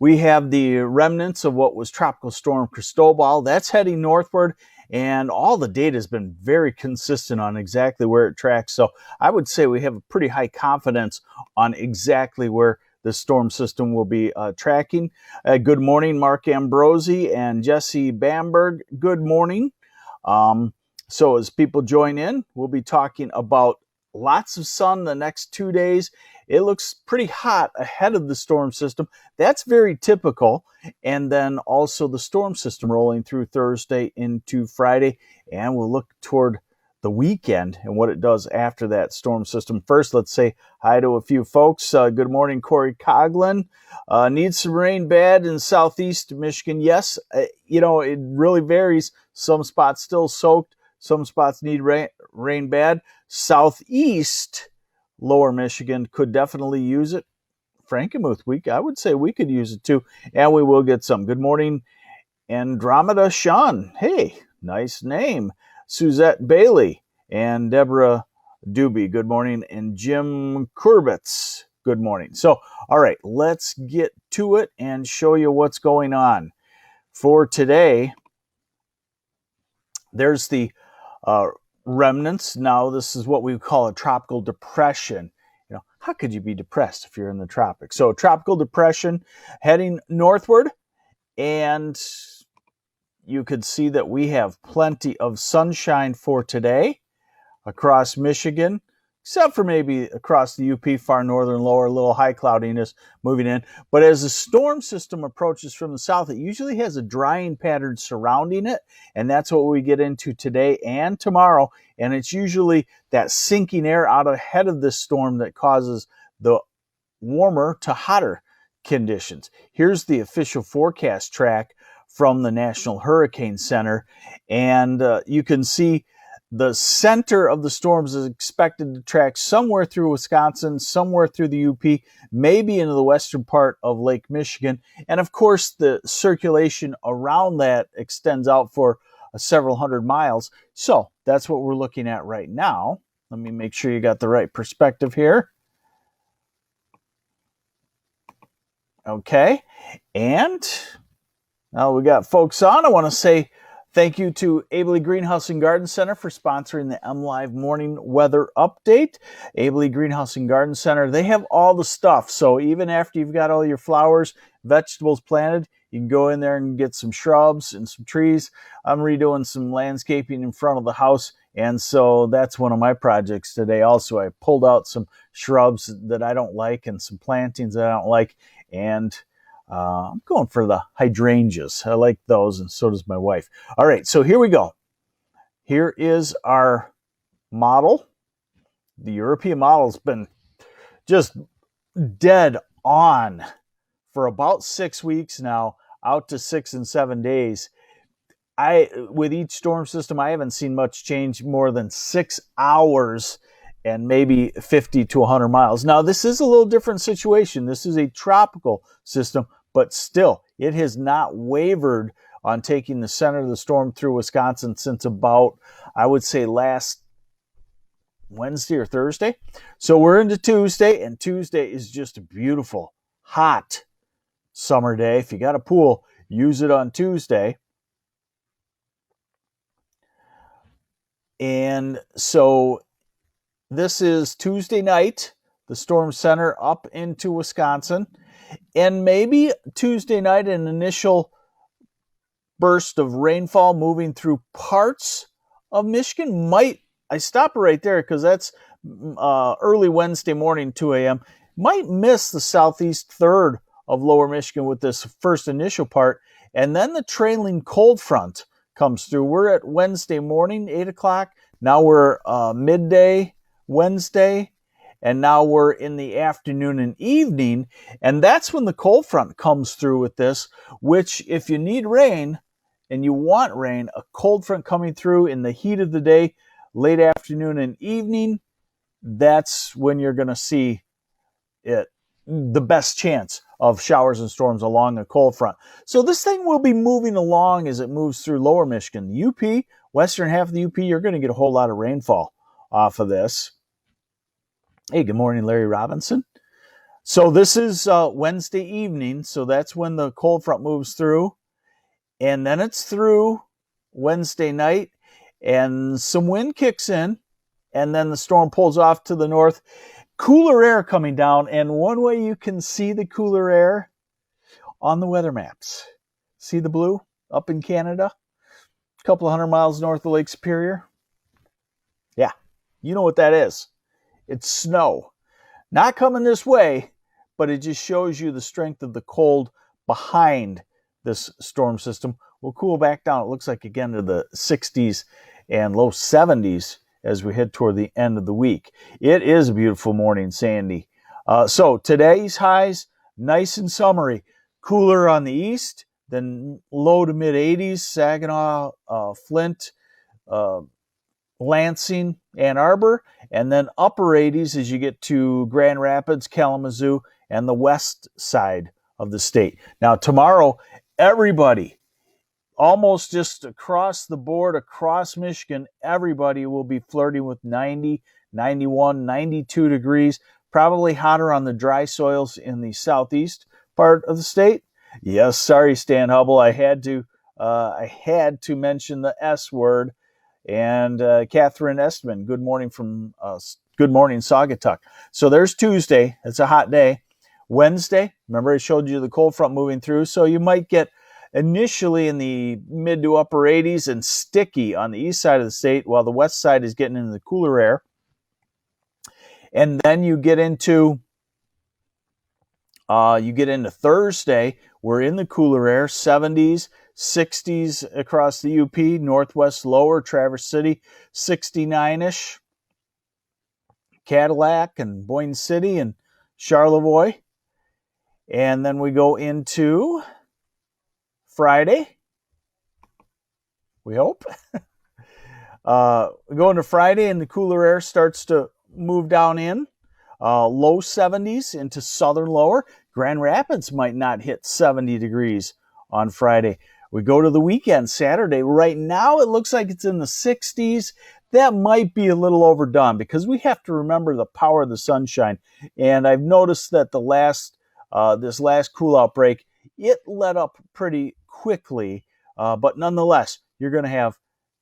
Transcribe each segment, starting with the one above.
we have the remnants of what was Tropical Storm Cristobal. That's heading northward, and all the data has been very consistent on exactly where it tracks. So I would say we have a pretty high confidence on exactly where the storm system will be tracking. Good morning, Mark Ambrosi and Jesse Bamberg. Good morning. So as people join in, we'll be talking about lots of sun the next 2 days. It looks pretty hot ahead of the storm system. That's very typical. And then also the storm system rolling through Thursday into Friday. And we'll look toward the weekend and what it does after that storm system. First, let's say hi to a few folks. Good morning, Corey Coughlin. Needs some rain bad in southeast Michigan. Yes, it really varies. Some spots still soaked. Some spots need rain bad. Southeast lower Michigan could definitely use it. Frankenmuth, I would say we could use it too. And we will get some. Good morning, Andromeda Sean. Hey, nice name. Suzette Bailey and Deborah Doobie. Good morning. And Jim Kurbitz. Good morning. So, all right, let's get to it and show you what's going on. For today, there's the remnants. Now, this is what we call a tropical depression. How could you be depressed if you're in the tropics? So, tropical depression heading northward, and you could see that we have plenty of sunshine for today across Michigan, except for maybe across the UP, far northern, lower, a little high cloudiness moving in. But as the storm system approaches from the south, it usually has a drying pattern surrounding it, and that's what we get into today and tomorrow. And it's usually that sinking air out ahead of this storm that causes the warmer to hotter conditions. Here's the official forecast track from the National Hurricane Center, and you can see the center of the storms is expected to track somewhere through Wisconsin, somewhere through the UP, maybe into the western part of Lake Michigan. And of course, the circulation around that extends out for several hundred miles. So that's what we're looking at right now. Let me make sure you got the right perspective here. Okay. And now we got folks on. I want to say thank you to Abley Greenhouse and Garden Center for sponsoring the MLive morning weather update. Abley Greenhouse and Garden Center, they have all the stuff. So even after you've got all your flowers, vegetables planted, you can go in there and get some shrubs and some trees. I'm redoing some landscaping in front of the house, and so that's one of my projects today. Also, I pulled out some shrubs that I don't like and some plantings that I don't like, and I'm going for the hydrangeas. I like those, and so does my wife. All right, so here we go. Here is our model. The European model's been just dead on for about 6 weeks now, out to 6 and 7 days. With each storm system, I haven't seen much change more than 6 hours and maybe 50 to 100 miles. Now, this is a little different situation. This is a tropical system, but still, it has not wavered on taking the center of the storm through Wisconsin since about, I would say, last Wednesday or Thursday. So we're into Tuesday, and Tuesday is just a beautiful, hot summer day. If you got a pool, use it on Tuesday. And so this is Tuesday night, the storm center up into Wisconsin, and maybe Tuesday night an initial burst of rainfall moving through parts of Michigan. I stop right there because that's early Wednesday morning, 2 a.m. Might miss the southeast third of lower Michigan with this first initial part, and then the trailing cold front comes through. We're at Wednesday morning, 8 o'clock. Now we're midday Wednesday, and now we're in the afternoon and evening, and that's when the cold front comes through with this, which if you need rain and you want rain, a cold front coming through in the heat of the day, late afternoon and evening, that's when you're going to see it, the best chance of showers and storms along a cold front. So this thing will be moving along as it moves through lower Michigan. The UP, western half of the UP, you're going to get a whole lot of rainfall off of this. Hey, good morning, Larry Robinson. So this is Wednesday evening, so that's when the cold front moves through. And then it's through Wednesday night, and some wind kicks in, and then the storm pulls off to the north. Cooler air coming down, and one way you can see the cooler air on the weather maps. See the blue up in Canada? A couple of 100 miles north of Lake Superior? Yeah, you know what that is. It's snow. Not coming this way, but it just shows you the strength of the cold behind this storm system. Will cool back down, it looks like, again to the 60s and low 70s as we head toward the end of the week. It is a beautiful morning, Sandy. So today's highs, nice and summery. Cooler on the east, then low to mid 80s, Saginaw, Flint, Lansing, Ann Arbor, and then upper 80s as you get to Grand Rapids, Kalamazoo, and the west side of the state. Now tomorrow, everybody, almost just across the board, across Michigan, everybody will be flirting with 90, 91, 92 degrees, probably hotter on the dry soils in the southeast part of the state. Yes, sorry, Stan Hubble, I had to mention the S word. And Catherine Estman, good morning from Good Morning Saugatuck. So there's Tuesday. It's a hot day. Wednesday, remember I showed you the cold front moving through, so you might get initially in the mid to upper 80s and sticky on the east side of the state, while the west side is getting into the cooler air. And then you get into Thursday. We're in the cooler air, 70s, 60s across the UP, Northwest Lower, Traverse City, 69-ish, Cadillac and Boyne City and Charlevoix. And then we go into Friday, we hope. We go into Friday and the cooler air starts to move down in. Low 70s into southern lower. Grand Rapids might not hit 70 degrees on Friday. We go to the weekend, Saturday. Right now it looks like it's in the 60s. That might be a little overdone because we have to remember the power of the sunshine. And I've noticed that this last cool out break, it let up pretty quickly. But nonetheless, you're going to have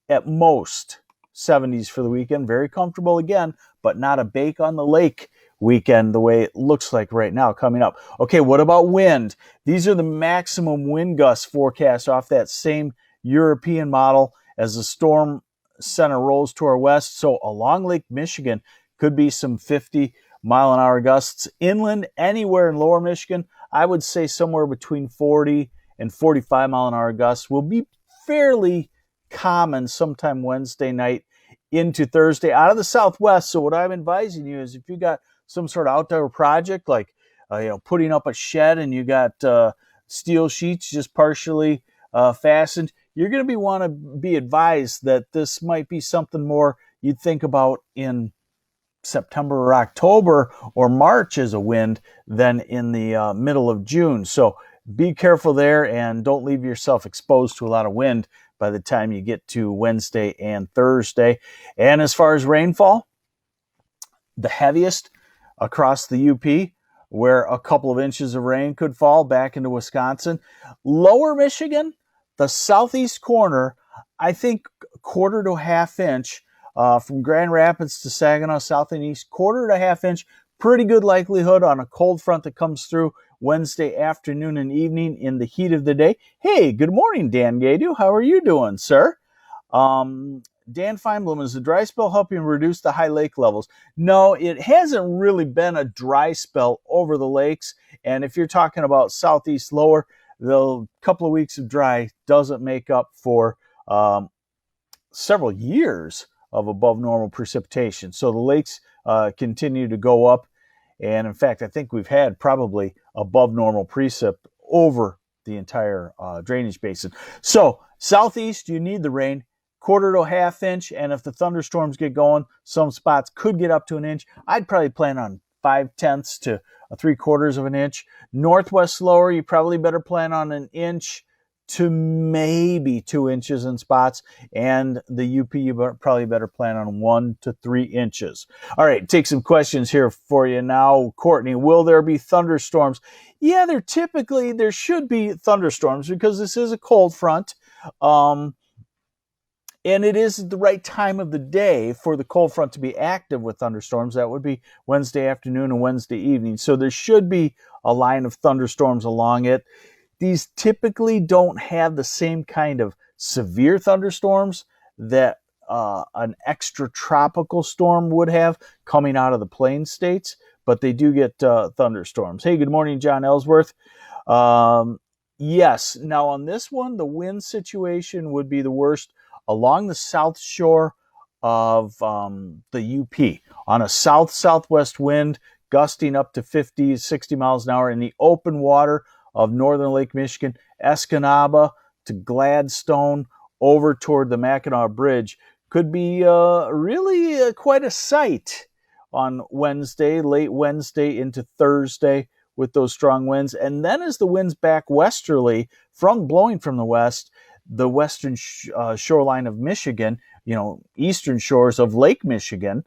at most 70s for the weekend. Very comfortable again, but not a bake on the lake weekend the way it looks like right now coming up. Okay, what about wind? These are the maximum wind gusts forecast off that same European model as the storm center rolls to our west. So along Lake Michigan could be some 50-mile-an-hour gusts. Inland, anywhere in lower Michigan, I would say somewhere between 40 and 45-mile-an-hour gusts will be fairly common sometime Wednesday night into Thursday out of the southwest. So what I'm advising you is if you got some sort of outdoor project like putting up a shed and you got steel sheets just partially fastened, you're going to want to be advised that this might be something more you'd think about in September or October or March as a wind than in the middle of June. So be careful there and don't leave yourself exposed to a lot of wind by the time you get to Wednesday and Thursday. And as far as rainfall, the heaviest across the UP, where a couple of inches of rain could fall back into Wisconsin. Lower Michigan, the southeast corner, I think quarter to half inch from Grand Rapids to Saginaw, south and east, quarter to half inch. Pretty good likelihood on a cold front that comes through Wednesday afternoon and evening in the heat of the day. Hey, good morning, Dan Gadu. How are you doing, sir? Dan Feinblum, is the dry spell helping reduce the high lake levels? No, it hasn't really been a dry spell over the lakes. And if you're talking about southeast lower, the couple of weeks of dry doesn't make up for several years of above normal precipitation. So the lakes continue to go up. And in fact, I think we've had probably above normal precip over the entire drainage basin. So southeast, you need the rain, quarter to a half inch. And if the thunderstorms get going, some spots could get up to an inch. I'd probably plan on 5/10 to 3/4 of an inch. Northwest lower, you probably better plan on an inch to maybe 2 inches in spots, and the UP, you probably better plan on 1 to 3 inches. All right, take some questions here for you now. Courtney, will there be thunderstorms? Yeah, there should be thunderstorms because this is a cold front. And it is the right time of the day for the cold front to be active with thunderstorms. That would be Wednesday afternoon and Wednesday evening. So there should be a line of thunderstorms along it. These typically don't have the same kind of severe thunderstorms that an extra tropical storm would have coming out of the plain states, but they do get thunderstorms. Hey, good morning, John Ellsworth. Yes, now on this one, the wind situation would be the worst along the south shore of the UP on a south-southwest wind gusting up to 50, 60 miles an hour in the open water of northern Lake Michigan, Escanaba to Gladstone over toward the Mackinac Bridge could be really quite a sight on Wednesday, late Wednesday into Thursday with those strong winds. And then as the winds back westerly blowing from the west, the western shoreline of Michigan, eastern shores of Lake Michigan,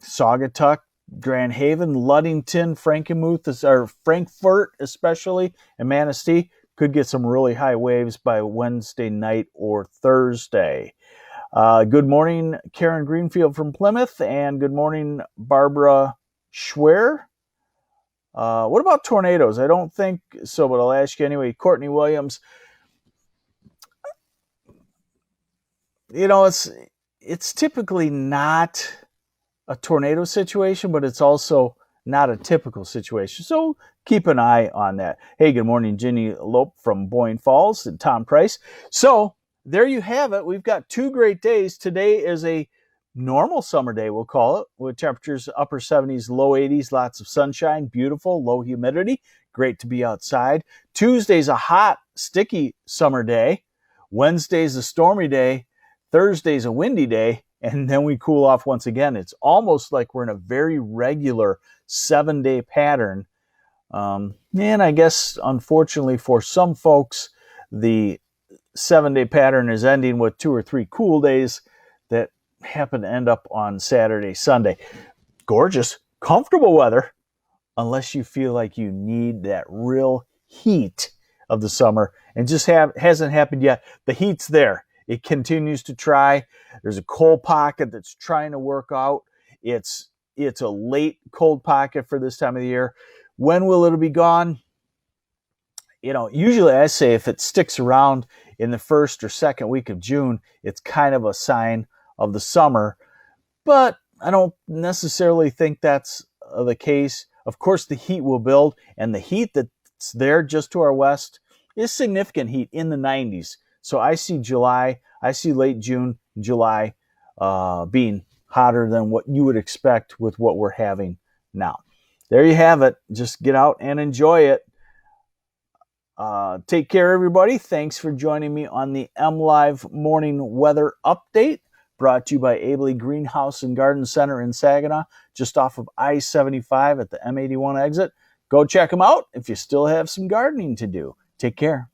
Saugatuck, Grand Haven, Ludington, Frankfurt especially, and Manistee could get some really high waves by Wednesday night or Thursday. Good morning, Karen Greenfield from Plymouth, and good morning, Barbara Schwer. What about tornadoes? I don't think so, but I'll ask you anyway. Courtney Williams. It's typically not a tornado situation, but it's also not a typical situation. So keep an eye on that. Hey, good morning, Ginny Lope from Boyne Falls and Tom Price. So there you have it. We've got 2 great days. Today is a normal summer day, we'll call it, with temperatures upper 70s, low 80s, lots of sunshine, beautiful, low humidity, great to be outside. Tuesday's a hot, sticky summer day. Wednesday's a stormy day. Thursday's a windy day, and then we cool off once again. It's almost like we're in a very regular 7-day pattern. And I guess, unfortunately for some folks, the 7-day pattern is ending with 2 or 3 cool days that happen to end up on Saturday, Sunday. Gorgeous, comfortable weather, unless you feel like you need that real heat of the summer, and just hasn't happened yet. The heat's there. It continues to try. There's a cold pocket that's trying to work out. It's a late cold pocket for this time of the year. When will it be gone? Usually I say if it sticks around in the first or second week of June, it's kind of a sign of the summer. But I don't necessarily think that's the case. Of course, the heat will build, and the heat that's there just to our west is significant heat in the 90s. So I see late June, July being hotter than what you would expect with what we're having now. There you have it. Just get out and enjoy it. Take care, everybody. Thanks for joining me on the MLive Morning Weather Update, brought to you by Abley Greenhouse and Garden Center in Saginaw, just off of I-75 at the M81 exit. Go check them out if you still have some gardening to do. Take care.